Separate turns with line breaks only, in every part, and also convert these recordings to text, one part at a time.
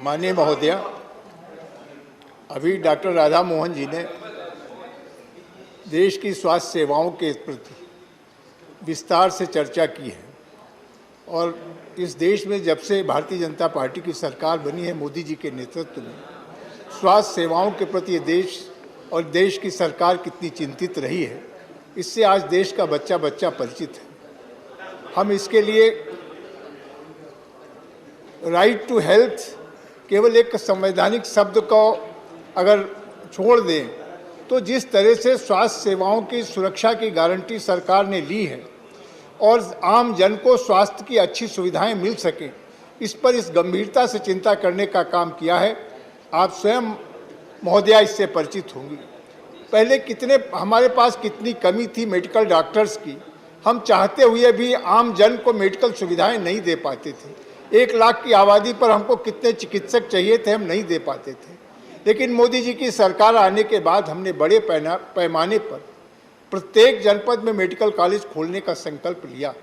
माननीय महोदय, अभी डॉक्टर राधा मोहन जी ने देश की स्वास्थ्य सेवाओं के प्रति विस्तार से चर्चा की है और इस देश में जब से भारतीय जनता पार्टी की सरकार बनी है मोदी जी के नेतृत्व में, स्वास्थ्य सेवाओं के प्रति देश और देश की सरकार कितनी चिंतित रही है, इससे आज देश का बच्चा बच्चा परिचित है। हम इसके लिए राइट टू हेल्थ केवल एक संवैधानिक शब्द को अगर छोड़ दें तो जिस तरह से स्वास्थ्य सेवाओं की सुरक्षा की गारंटी सरकार ने ली है और आम जन को स्वास्थ्य की अच्छी सुविधाएं मिल सकें, इस पर इस गंभीरता से चिंता करने का काम किया है। आप स्वयं महोदया इससे परिचित होंगी। पहले हमारे पास कितनी कमी थी मेडिकल डॉक्टर्स की, हम चाहते हुए भी आम जन को मेडिकल सुविधाएं नहीं दे पाते थे। 1 लाख की आबादी पर हमको कितने चिकित्सक चाहिए थे, हम नहीं दे पाते थे। लेकिन मोदी जी की सरकार आने के बाद हमने बड़े पैमाने पर प्रत्येक जनपद में मेडिकल कॉलेज खोलने का संकल्प लिया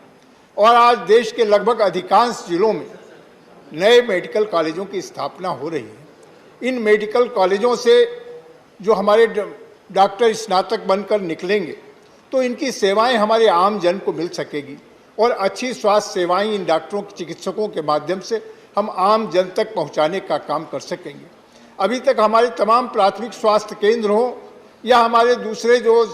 और आज देश के लगभग अधिकांश जिलों में नए मेडिकल कॉलेजों की स्थापना हो रही है। इन मेडिकल कॉलेजों से जो हमारे डॉक्टर स्नातक बनकर निकलेंगे तो इनकी सेवाएं हमारे आम जन को मिल सकेगी और अच्छी स्वास्थ्य सेवाएं इन डॉक्टरों चिकित्सकों के माध्यम से हम आम जन तक पहुंचाने का काम कर सकेंगे। अभी तक हमारे तमाम प्राथमिक स्वास्थ्य केंद्र हों या हमारे दूसरे जो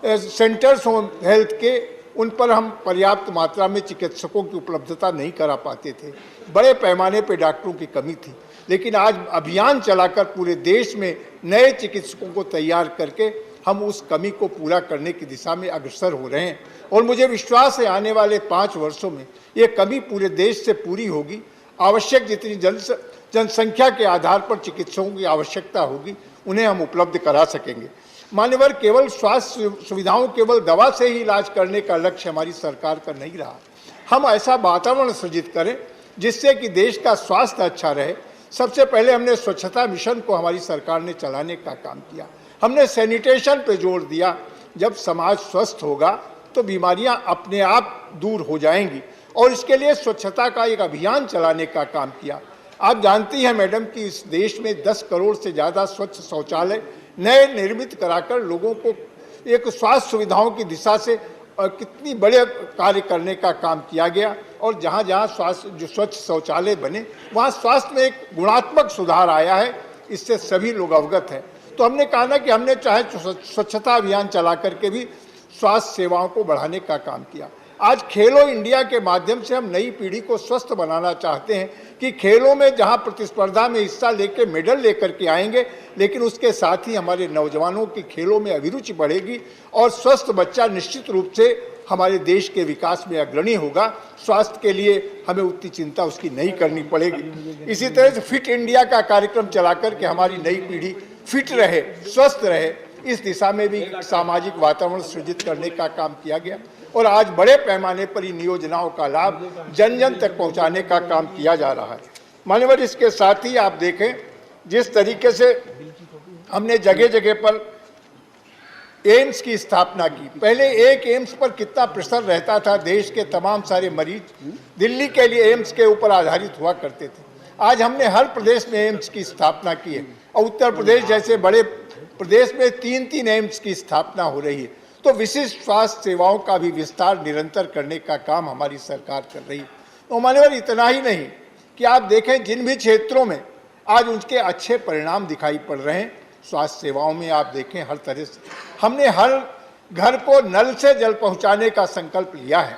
सेंटर्स हों हेल्थ के, उन पर हम पर्याप्त मात्रा में चिकित्सकों की उपलब्धता नहीं करा पाते थे। बड़े पैमाने पर डॉक्टरों की कमी थी। लेकिन आज अभियान चलाकर पूरे देश में नए चिकित्सकों को तैयार करके हम उस कमी को पूरा करने की दिशा में अग्रसर हो रहे हैं और मुझे विश्वास है आने वाले 5 वर्षों में ये कमी पूरे देश से पूरी होगी। आवश्यक जितनी जनसंख्या के आधार पर चिकित्सकों की आवश्यकता होगी उन्हें हम उपलब्ध करा सकेंगे। मान्यवर, केवल स्वास्थ्य सुविधाओं केवल दवा से ही इलाज करने का लक्ष्य हमारी सरकार का नहीं रहा। हम ऐसा वातावरण सृजित करें जिससे कि देश का स्वास्थ्य अच्छा रहे। सबसे पहले हमने स्वच्छता मिशन को हमारी सरकार ने चलाने का काम किया। हमने सैनिटेशन पे जोर दिया। जब समाज स्वस्थ होगा तो बीमारियां अपने आप दूर हो जाएंगी और इसके लिए स्वच्छता का एक अभियान चलाने का काम किया। आप जानती हैं मैडम कि इस देश में 10 करोड़ से ज़्यादा स्वच्छ शौचालय नए निर्मित कराकर लोगों को एक स्वास्थ्य सुविधाओं की दिशा से कितनी बड़े कार्य करने का काम किया गया और जहाँ जहाँ स्वच्छ शौचालय बने वहाँ स्वास्थ्य में एक गुणात्मक सुधार आया है। इससे सभी लोग अवगत हैं। तो हमने कहा ना कि हमने चाहे स्वच्छता अभियान चला करके भी स्वास्थ्य सेवाओं को बढ़ाने का काम किया। आज खेलो इंडिया के माध्यम से हम नई पीढ़ी को स्वस्थ बनाना चाहते हैं कि खेलों में जहां प्रतिस्पर्धा में हिस्सा लेकर मेडल लेकर के आएंगे, लेकिन उसके साथ ही हमारे नौजवानों की खेलों में अभिरुचि बढ़ेगी और स्वस्थ बच्चा निश्चित रूप से हमारे देश के विकास में अग्रणी होगा। स्वास्थ्य के लिए हमें उतनी चिंता उसकी नहीं करनी पड़ेगी। इसी तरह से फिट इंडिया का कार्यक्रम चला करके हमारी नई पीढ़ी फिट रहे, स्वस्थ रहे, इस दिशा में भी सामाजिक वातावरण सृजित करने का काम किया गया और आज बड़े पैमाने पर इन योजनाओं का लाभ जन जन तक पहुंचाने का काम किया जा रहा है। मान्यवर, इसके साथ ही आप देखें जिस तरीके से हमने जगह जगह पर एम्स की स्थापना की। पहले एक एम्स पर कितना प्रेशर रहता था, देश के तमाम सारे मरीज दिल्ली के लिए एम्स के ऊपर आधारित हुआ करते थे। आज हमने हर प्रदेश में एम्स की स्थापना की है और उत्तर प्रदेश जैसे बड़े प्रदेश में 3-3 एम्स की स्थापना हो रही है। तो विशिष्ट स्वास्थ्य सेवाओं का भी विस्तार निरंतर करने का काम हमारी सरकार कर रही है। तो मान्यवर, इतना ही नहीं कि आप देखें जिन भी क्षेत्रों में आज उनके अच्छे परिणाम दिखाई पड़ रहे हैं स्वास्थ्य सेवाओं में, आप देखें हर तरह से हमने हर घर को नल से जल पहुंचाने का संकल्प लिया है।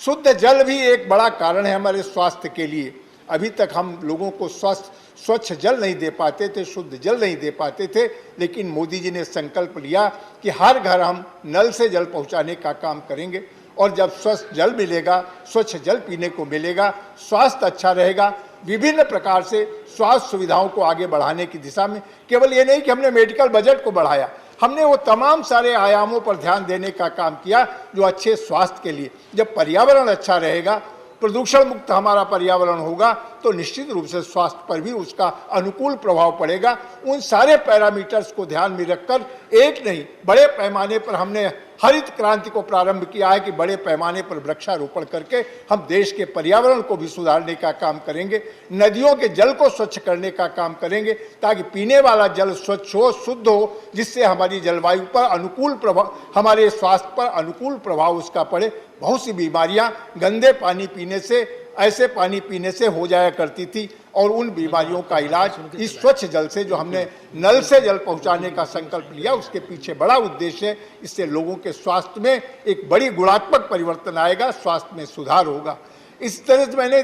शुद्ध जल भी एक बड़ा कारण है हमारे स्वास्थ्य के लिए। अभी तक हम लोगों को स्वच्छ जल नहीं दे पाते थे, शुद्ध जल नहीं दे पाते थे, लेकिन मोदी जी ने संकल्प लिया कि हर घर हम नल से जल पहुंचाने का काम करेंगे और जब स्वच्छ जल मिलेगा, स्वच्छ जल पीने को मिलेगा, स्वास्थ्य अच्छा रहेगा। विभिन्न प्रकार से स्वास्थ्य सुविधाओं को आगे बढ़ाने की दिशा में केवल ये नहीं कि हमने मेडिकल बजट को बढ़ाया, हमने वो तमाम सारे आयामों पर ध्यान देने का काम किया जो अच्छे स्वास्थ्य के लिए। जब पर्यावरण अच्छा रहेगा, प्रदूषण मुक्त हमारा पर्यावरण होगा तो निश्चित रूप से स्वास्थ्य पर भी उसका अनुकूल प्रभाव पड़ेगा। उन सारे पैरामीटर्स को ध्यान में रखकर एक नहीं, बड़े पैमाने पर हमने हरित क्रांति को प्रारंभ किया है कि बड़े पैमाने पर वृक्षारोपण करके हम देश के पर्यावरण को भी सुधारने का काम करेंगे, नदियों के जल को स्वच्छ करने का काम करेंगे ताकि पीने वाला जल स्वच्छ हो, शुद्ध हो, जिससे हमारी जलवायु पर अनुकूल प्रभाव, हमारे स्वास्थ्य पर अनुकूल प्रभाव उसका पड़े। बहुत सी बीमारियां गंदे पानी पीने से, ऐसे पानी पीने से हो जाया करती थी और उन बीमारियों का इलाज इस स्वच्छ जल से, जो हमने नल से जल पहुंचाने का संकल्प लिया, उसके पीछे बड़ा उद्देश्य है। इससे लोगों के स्वास्थ्य में एक बड़ी गुणात्मक परिवर्तन आएगा, स्वास्थ्य में सुधार होगा। इस तरह से मैंने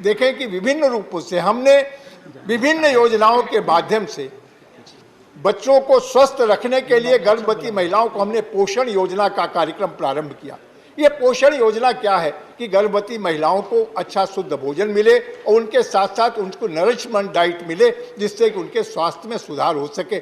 देखे कि विभिन्न रूपों से हमने विभिन्न योजनाओं के माध्यम से बच्चों को स्वस्थ रखने के लिए गर्भवती महिलाओं को हमने पोषण योजना का कार्यक्रम प्रारंभ किया। ये पोषण योजना क्या है कि गर्भवती महिलाओं को अच्छा शुद्ध भोजन मिले और उनके साथ साथ उनको नरिशमेंट डाइट मिले, जिससे कि उनके स्वास्थ्य में सुधार हो सके,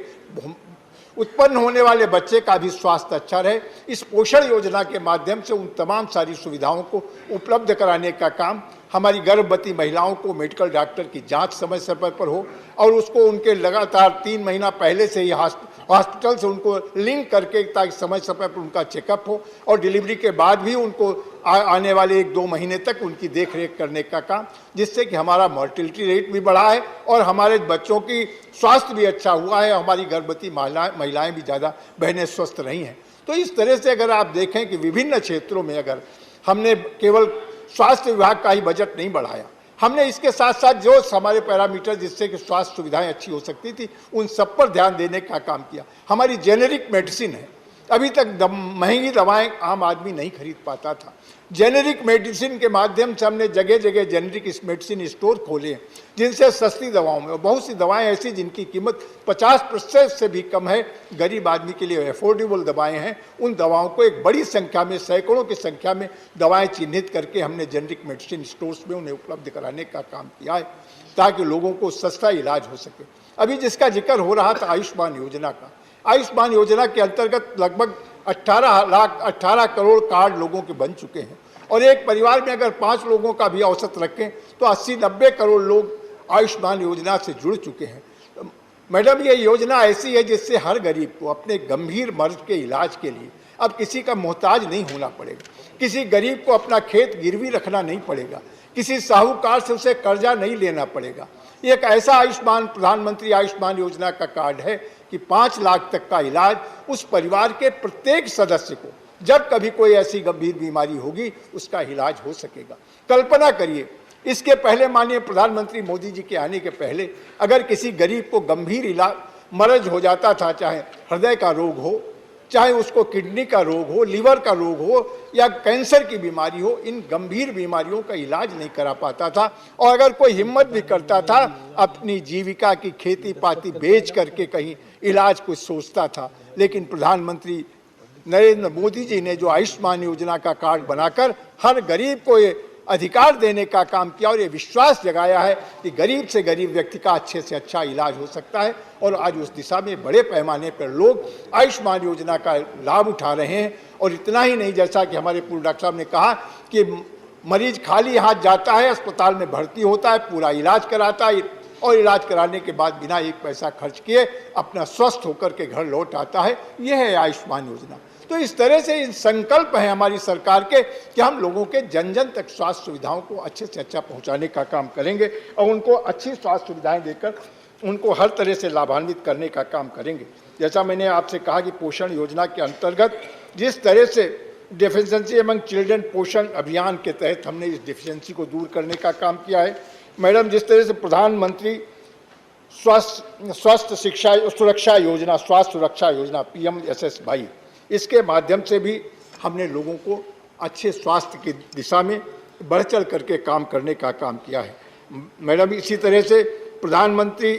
उत्पन्न होने वाले बच्चे का भी स्वास्थ्य अच्छा रहे। इस पोषण योजना के माध्यम से उन तमाम सारी सुविधाओं को उपलब्ध कराने का काम, हमारी गर्भवती महिलाओं को मेडिकल डॉक्टर की जांच समय समय पर हो और उसको उनके लगातार 3 महीना पहले से ही हॉस्पिटल से उनको लिंक करके ताकि समय समय पर उनका चेकअप हो और डिलीवरी के बाद भी उनको आने वाले 1-2 महीने तक उनकी देखरेख करने का काम, जिससे कि हमारा मॉर्टिलिटी रेट भी बढ़ा है और हमारे बच्चों की स्वास्थ्य भी अच्छा हुआ है, हमारी गर्भवती महिलाएं भी ज़्यादा बहनें स्वस्थ रही हैं। तो इस तरह से अगर आप देखें कि विभिन्न क्षेत्रों में अगर हमने केवल स्वास्थ्य विभाग का ही बजट नहीं बढ़ाया, हमने इसके साथ साथ जो हमारे पैरामीटर जिससे कि स्वास्थ्य सुविधाएं अच्छी हो सकती थी, उन सब पर ध्यान देने का काम किया। हमारी जेनेरिक मेडिसिन है, अभी तक महंगी दवाएं आम आदमी नहीं खरीद पाता था। जेनेरिक मेडिसिन के माध्यम से हमने जगह जगह जेनेरिक मेडिसिन स्टोर खोले हैं, जिनसे सस्ती दवाओं में, बहुत सी दवाएं ऐसी जिनकी कीमत 50% से भी कम है, गरीब आदमी के लिए अफोर्डेबल दवाएं हैं, उन दवाओं को एक बड़ी संख्या में, सैकड़ों की संख्या में दवाएं चिन्हित करके हमने जेनेरिक मेडिसिन स्टोर्स में उन्हें उपलब्ध कराने का काम किया है ताकि लोगों को सस्ता इलाज हो सके। अभी जिसका जिक्र हो रहा था आयुष्मान योजना का, आयुष्मान योजना के अंतर्गत लगभग 18 करोड़ कार्ड लोगों के बन चुके हैं और एक परिवार में अगर 5 लोगों का भी औसत रखें तो 80-90 करोड़ लोग आयुष्मान योजना से जुड़ चुके हैं। मैडम, ये योजना ऐसी है जिससे हर गरीब को अपने गंभीर मर्ज के इलाज के लिए अब किसी का मोहताज नहीं होना पड़ेगा, किसी गरीब को अपना खेत गिरवी रखना नहीं पड़ेगा, किसी साहूकार से उसे कर्जा नहीं लेना पड़ेगा। ये एक ऐसा आयुष्मान, प्रधानमंत्री आयुष्मान योजना का कार्ड है कि 5 लाख तक का इलाज उस परिवार के प्रत्येक सदस्य को, जब कभी कोई ऐसी गंभीर बीमारी होगी, उसका इलाज हो सकेगा। कल्पना करिए, इसके पहले माननीय प्रधानमंत्री मोदी जी के आने के पहले अगर किसी गरीब को गंभीर इलाज मर्ज हो जाता था, चाहे हृदय का रोग हो, चाहे उसको किडनी का रोग हो, लीवर का रोग हो या कैंसर की बीमारी हो, इन गंभीर बीमारियों का इलाज नहीं करा पाता था। और अगर कोई हिम्मत भी करता था, अपनी जीविका की खेती पाती बेच करके कहीं इलाज को सोचता था, लेकिन प्रधानमंत्री नरेंद्र मोदी जी ने जो आयुष्मान योजना का कार्ड बनाकर हर गरीब को ये अधिकार देने का काम किया और ये विश्वास जगाया है कि गरीब से गरीब व्यक्ति का अच्छे से अच्छा इलाज हो सकता है और आज उस दिशा में बड़े पैमाने पर लोग आयुष्मान योजना का लाभ उठा रहे हैं। और इतना ही नहीं, जैसा कि हमारे पूर्व डॉक्टर साहब ने कहा कि मरीज खाली हाथ जाता है, अस्पताल में भर्ती होता है, पूरा इलाज कराता है और इलाज कराने के बाद बिना एक पैसा खर्च किए अपना स्वस्थ होकर के घर लौट आता है। यह है आयुष्मान योजना। तो इस तरह से इन संकल्प है हमारी सरकार के कि हम लोगों के जन जन तक स्वास्थ्य सुविधाओं को अच्छे से अच्छा पहुंचाने का काम करेंगे और उनको अच्छी स्वास्थ्य सुविधाएं देकर उनको हर तरह से लाभान्वित करने का काम करेंगे। जैसा मैंने आपसे कहा कि पोषण योजना के अंतर्गत जिस तरह से डेफिशिएंसी एमंग चिल्ड्रन पोषण अभियान के तहत हमने इस डेफिशिएंसी को दूर करने का काम किया है। मैडम, जिस तरह से प्रधानमंत्री स्वास्थ्य शिक्षा सुरक्षा योजना, स्वास्थ्य सुरक्षा योजना PMSSY, इसके माध्यम से भी हमने लोगों को अच्छे स्वास्थ्य की दिशा में बढ़ चढ़ करके काम करने का काम किया है। मैडम, इसी तरह से प्रधानमंत्री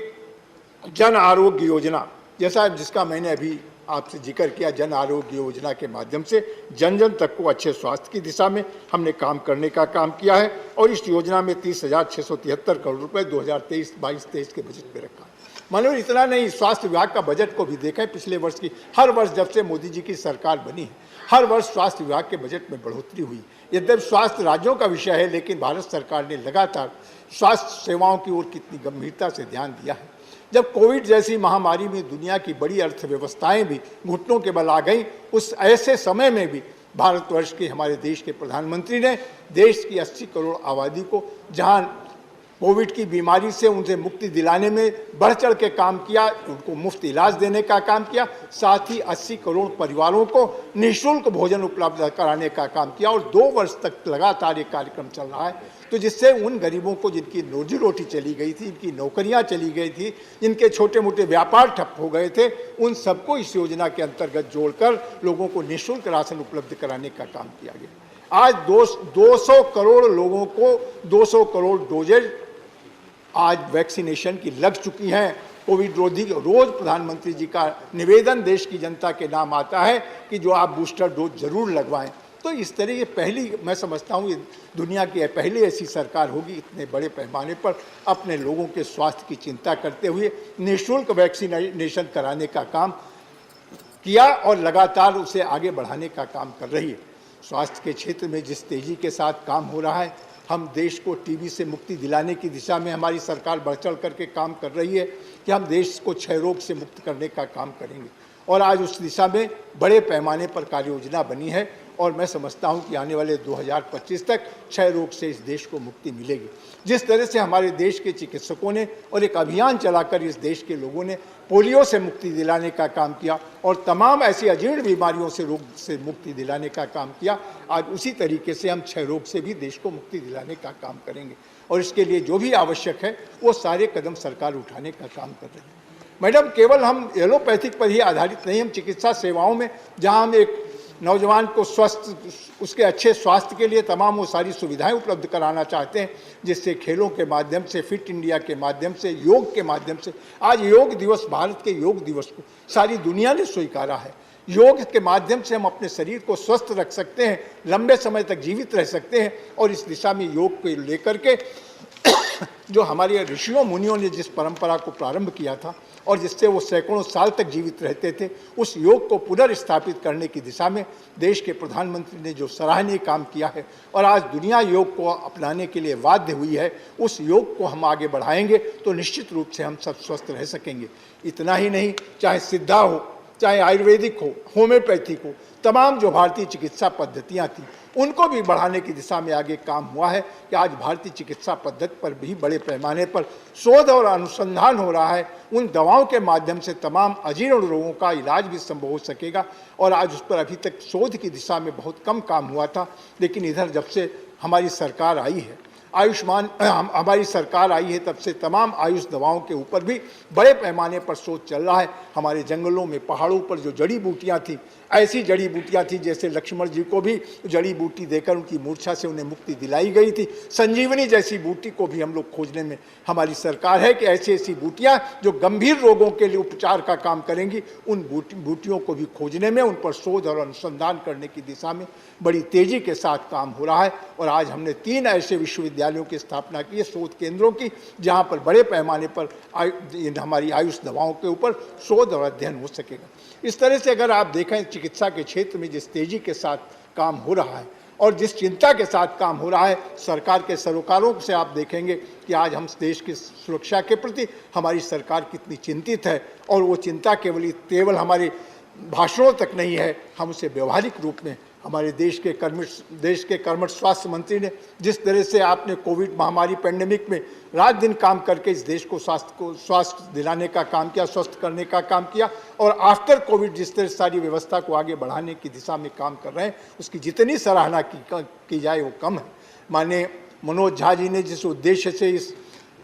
जन आरोग्य योजना, जैसा जिसका मैंने अभी आपसे जिक्र किया, जन आरोग्य योजना के माध्यम से जन जन तक को अच्छे स्वास्थ्य की दिशा में हमने काम करने का काम किया है और इस योजना में 30,673 करोड़ रुपए 2023-22-23 के बजट में रखा। मानो इतना नहीं, स्वास्थ्य विभाग का बजट को भी देखें पिछले वर्ष की, हर वर्ष जब से मोदी जी की सरकार बनी है, हर वर्ष स्वास्थ्य विभाग के बजट में बढ़ोतरी हुई। यद्यपि स्वास्थ्य राज्यों का विषय है, लेकिन भारत सरकार ने लगातार स्वास्थ्य सेवाओं की ओर कितनी गंभीरता से ध्यान दिया है। जब कोविड जैसी महामारी में दुनिया की बड़ी अर्थव्यवस्थाएं भी घुटनों के बल आ गई, उस ऐसे समय में भी भारतवर्ष के, हमारे देश के प्रधानमंत्री ने देश की 80 करोड़ आबादी को, जहां कोविड की बीमारी से उनसे मुक्ति दिलाने में बढ़ चढ़ के काम किया, उनको मुफ्त इलाज देने का काम किया, साथ ही 80 करोड़ परिवारों को निःशुल्क भोजन उपलब्ध कराने का काम किया, और 2 वर्ष तक लगातार ये कार्यक्रम चल रहा है। तो जिससे उन गरीबों को जिनकी रोजी रोटी चली गई थी, जिनकी नौकरियां चली गई थी, जिनके छोटे मोटे व्यापार ठप हो गए थे, उन सबको इस योजना के अंतर्गत जोड़कर लोगों को निःशुल्क राशन उपलब्ध कराने का काम किया गया। आज 200 करोड़ लोगों को 200 करोड़ डोजेज आज वैक्सीनेशन की लग चुकी हैं कोविड रोधी। रोज प्रधानमंत्री जी का निवेदन देश की जनता के नाम आता है कि जो आप बूस्टर डोज जरूर लगवाएं। तो इस तरह ये पहली, मैं समझता हूँ ये दुनिया की पहली ऐसी सरकार होगी इतने बड़े पैमाने पर अपने लोगों के स्वास्थ्य की चिंता करते हुए निःशुल्क वैक्सीनेशन कराने का काम किया और लगातार उसे आगे बढ़ाने का काम कर रही है। स्वास्थ्य के क्षेत्र में जिस तेजी के साथ काम हो रहा है, हम देश को टीबी से मुक्ति दिलाने की दिशा में हमारी सरकार बढ़ चढ़ करके काम कर रही है कि हम देश को क्षय रोग से मुक्त करने का काम करेंगे, और आज उस दिशा में बड़े पैमाने पर कार्य योजना बनी है। और मैं समझता हूं कि आने वाले 2025 तक क्षय रोग से इस देश को मुक्ति मिलेगी। जिस तरह से हमारे देश के चिकित्सकों ने और एक अभियान चलाकर इस देश के लोगों ने पोलियो से मुक्ति दिलाने का काम किया और तमाम ऐसी अजीर्ण बीमारियों से रोग से मुक्ति दिलाने का काम किया, आज उसी तरीके से हम क्षय रोग से भी देश को मुक्ति दिलाने का काम करेंगे। और इसके लिए जो भी आवश्यक है वो सारे कदम सरकार उठाने का काम कर रही है। मैडम, केवल हम एलोपैथिक पर ही आधारित नहीं, हम चिकित्सा सेवाओं में, जहां हम एक नौजवान को स्वस्थ, उसके अच्छे स्वास्थ्य के लिए तमाम वो सारी सुविधाएं उपलब्ध कराना चाहते हैं, जिससे खेलों के माध्यम से, फिट इंडिया के माध्यम से, योग के माध्यम से, आज योग दिवस, भारत के योग दिवस को सारी दुनिया ने स्वीकारा है। योग के माध्यम से हम अपने शरीर को स्वस्थ रख सकते हैं, लंबे समय तक जीवित रह सकते हैं, और इस दिशा में योग को लेकर के जो हमारे ऋषियों मुनियों ने जिस परंपरा को प्रारंभ किया था और जिससे वो सैकड़ों साल तक जीवित रहते थे, उस योग को पुनर्स्थापित करने की दिशा में देश के प्रधानमंत्री ने जो सराहनीय काम किया है और आज दुनिया योग को अपनाने के लिए बाध्य हुई है, उस योग को हम आगे बढ़ाएंगे तो निश्चित रूप से हम सब स्वस्थ रह सकेंगे। इतना ही नहीं, चाहे सिद्धा हो, चाहे आयुर्वेदिक हो, होम्योपैथिक हो, तमाम जो भारतीय चिकित्सा पद्धतियां थी उनको भी बढ़ाने की दिशा में आगे काम हुआ है कि आज भारतीय चिकित्सा पद्धति पर भी बड़े पैमाने पर शोध और अनुसंधान हो रहा है। उन दवाओं के माध्यम से तमाम अजीर्ण रोगों का इलाज भी संभव हो सकेगा, और आज उस पर अभी तक शोध की दिशा में बहुत कम काम हुआ था। लेकिन इधर जब से हमारी सरकार आई है, आयुष्मान हमारी सरकार आई है, तब से तमाम आयुष दवाओं के ऊपर भी बड़े पैमाने पर शोध चल रहा है। हमारे जंगलों में, पहाड़ों पर जो जड़ी बूटियां थी, ऐसी जड़ी बूटियां थी जैसे लक्ष्मण जी को भी जड़ी बूटी देकर उनकी मूर्छा से उन्हें मुक्ति दिलाई गई थी। संजीवनी जैसी बूटी को भी हम लोग खोजने में हमारी सरकार है कि ऐसी ऐसी बूटियां जो गंभीर रोगों के लिए उपचार का काम करेंगी, उन बूटियों को भी खोजने में, उन पर शोध और अनुसंधान करने की दिशा में बड़ी तेजी के साथ काम हो रहा है। और आज हमने 3 ऐसे विश्वविद्यालयों की स्थापना की है, शोध केंद्रों की, जहाँ पर बड़े पैमाने पर हमारी आयुष दवाओं के ऊपर शोध और अध्ययन हो सकेगा। इस तरह से अगर आप देखें चिकित्सा के क्षेत्र में जिस तेजी के साथ काम हो रहा है और जिस चिंता के साथ काम हो रहा है सरकार के सरोकारों से, आप देखेंगे कि आज हम देश की सुरक्षा के प्रति हमारी सरकार कितनी चिंतित है। और वो चिंता केवल हमारे भाषणों तक नहीं है, हम उसे व्यवहारिक रूप में हमारे देश के कर्मठ स्वास्थ्य मंत्री ने जिस तरह से आपने कोविड महामारी पेंडेमिक में रात दिन काम करके इस देश को स्वास्थ्य दिलाने का काम किया, स्वस्थ करने का काम किया, और आफ्टर कोविड जिस तरह सारी व्यवस्था को आगे बढ़ाने की दिशा में काम कर रहे हैं, उसकी जितनी सराहना की जाए वो कम है। माननीय मनोज झा जी ने जिस उद्देश्य से इस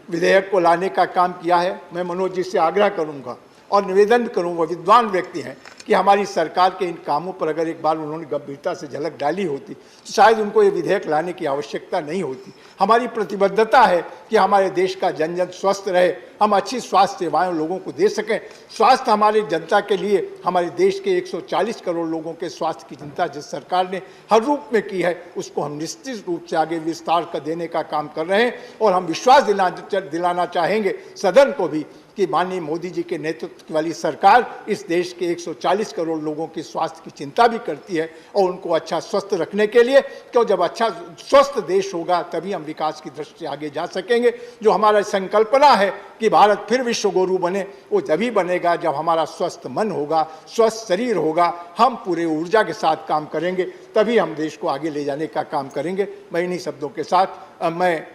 विधेयक को लाने का काम किया है, मैं मनोज जी से आग्रह करूँगा और निवेदन करूँगा, विद्वान व्यक्ति हैं, कि हमारी सरकार के इन कामों पर अगर एक बार उन्होंने गंभीरता से झलक डाली होती तो शायद उनको ये विधेयक लाने की आवश्यकता नहीं होती। हमारी प्रतिबद्धता है कि हमारे देश का जन जन स्वस्थ रहे, हम अच्छी स्वास्थ्य सेवाएं लोगों को दे सकें। स्वास्थ्य हमारी जनता के लिए, हमारे देश के 140 करोड़ लोगों के स्वास्थ्य की चिंता जिस सरकार ने हर रूप में की है, उसको हम निश्चित रूप से आगे विस्तार कर देने का काम कर रहे हैं। और हम विश्वास दिलाना चाहेंगे सदन को भी कि माननीय मोदी जी के नेतृत्व वाली सरकार इस देश के 140 करोड़ लोगों की स्वास्थ्य की चिंता भी करती है और उनको अच्छा स्वस्थ रखने के लिए, क्यों जब अच्छा स्वस्थ देश होगा तभी हम विकास की दृष्टि से आगे जा सकेंगे। जो हमारा संकल्पना है कि भारत फिर विश्व गुरु बने, वो तभी बनेगा जब हमारा स्वस्थ मन होगा, स्वस्थ शरीर होगा, हम पूरे ऊर्जा के साथ काम करेंगे, तभी हम देश को आगे ले जाने का काम करेंगे। मैं इन्हीं शब्दों के साथ मैं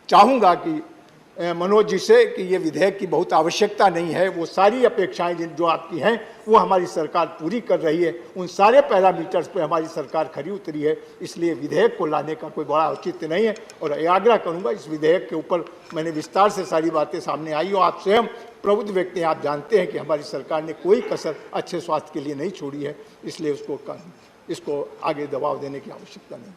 चाहूँगा कि मनोज जी से कि ये विधेयक की बहुत आवश्यकता नहीं है, वो सारी अपेक्षाएं जो आपकी हैं वो हमारी सरकार पूरी कर रही है, उन सारे पैरामीटर्स पे हमारी सरकार खरी उतरी है, इसलिए विधेयक को लाने का कोई बड़ा औचित्य नहीं है। और आग्रह करूंगा, इस विधेयक के ऊपर मैंने विस्तार से सारी बातें सामने आई और आप स्वयं प्रबुद्ध व्यक्ति हैं, आप जानते हैं कि हमारी सरकार ने कोई कसर अच्छे स्वास्थ्य के लिए नहीं छोड़ी है, इसलिए इसको आगे दबाव देने की आवश्यकता नहीं।